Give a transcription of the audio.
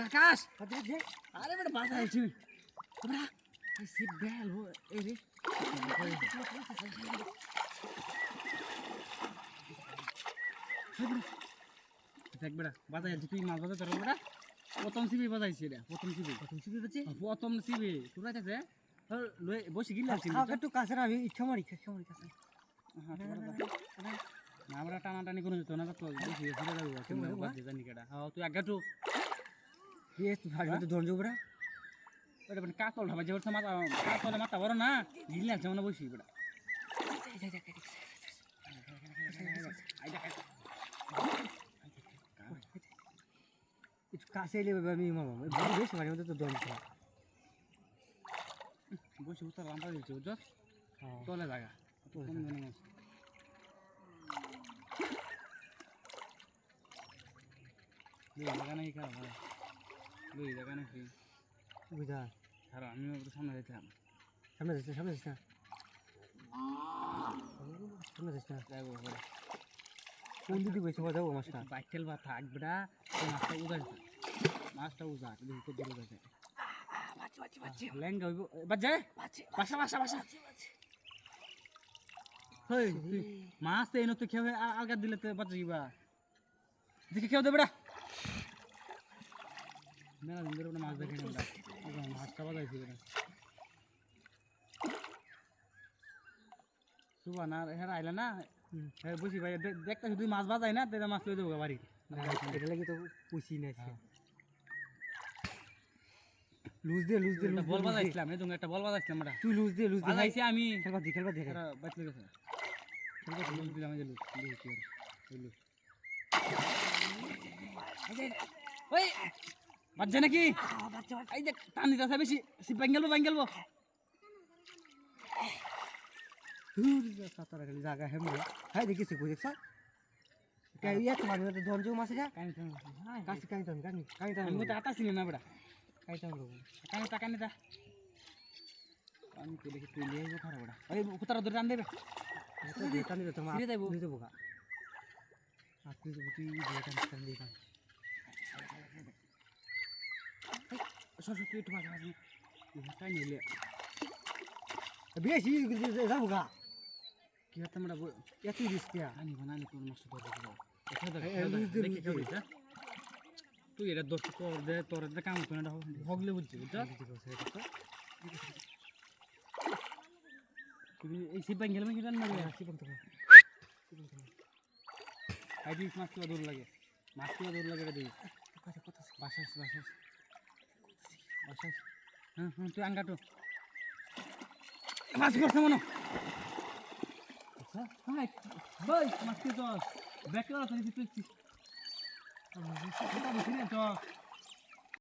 আকাশ আরে বেটা বাসা আছি তোমরা এই সিট বেল এই রে দেখ বেটা বাজাই আছি তুই মাছ বাজাই তোর বেটা প্রথম সিবি বাজাইছি এটা প্রথম সিবি বাজে প্রথম সিবি তোরা আছে লই বসে গিলা আছি একটু কাছে আমি ইচ্ছা মারি কাছে না আমরা টানাটানি করে যেত না তো বেশি ফিরে যাবো কেমন বাজে জানি কেডা হ্যাঁ তুই আগে তো বেশ ভাগবে তো ধরજો বড়া ওটা মানে কাতল ঢাবা যে ওর মাথা কাতলে মাথা বড় না গিলা আছে মনে বসি বেটা একটু কাছে এলে আমি মামা বেশ মাঝে মধ্যে তো ধরছো বসে উত্তর লাম্বা দিচ্ছে বুঝছো তলে জায়গা জায়গা নাকি খারাপ দুই জায়গা নাকি বুঝা খারাপ আমি সামনে যেতাম সামনে যাচ্ছে সামনে যাচ্ছে যাবো কোন দিদি বসে যাবো মাছটা বাইক খেলবা থাকবে না মাছটা উজার দেখি কত দূর উজার লেঙ্গা হইব বাজে বাসা হই মাছ এনে তো খেয়ে আলগা দিলে তো বাজে গিবা দেখি খেয়ে দে বেটা মেলা দিন ধরে মাছ দেখি না মাছটা বাজাইছি বেটা সুবা না হ্যাঁ আইলা না হ্যাঁ বুঝি ভাই দেখতে তুই মাছ বাজাই না তেরা মাছ লই দেবো বাড়ি এটা লাগি তো পুষি না লুজ দে বল বাজাইছিলাম এই তুমি একটা বল বাজাইছিলাম বেটা তুই লুজ দে বাজাইছি আমি খেলবা দি বাঁচলে গেছে লুজ দিলাম এই যে লুজ দেখি ওই লুজ ওই বাজছে নাকি এই দেখ টান দিতে আছে বেশি বাঙ্গেলবো জায়গা হেমে হ্যাঁ দেখিস বুঝেছ ইয়া তোমার তো ধরছো মাছ এটা কানি আমি তো আটাছি না বেটা কানিটা আমি তো দেখি তুই লিয়ে যাবো খারাপ বেটা ওই কুতারা ধরে টান দেবে টানি তো তোমার ফিরে যাবো দেবো গা আপনি তো তুই টান দিয়ে সর তুই একটু মাঝে টাই নিলে বেশি যাবো গা কি হতো আমরা এত রিস্ক আনি বানালে তোর মাছ ধরে তুই এটা দোষ তোর কাম হতো না ভগলে বুঝছি বুঝছো তুমি এই সিপাই গেলে কি রান্না করে হাইব্রিড মাছ কিবা দূর লাগে এটা দিই বাসাস হ্যাঁ তুই আঙ্গাটো মাছ করছে মনে ভাই মাছ কি তো ব্যাকলা আছে তুই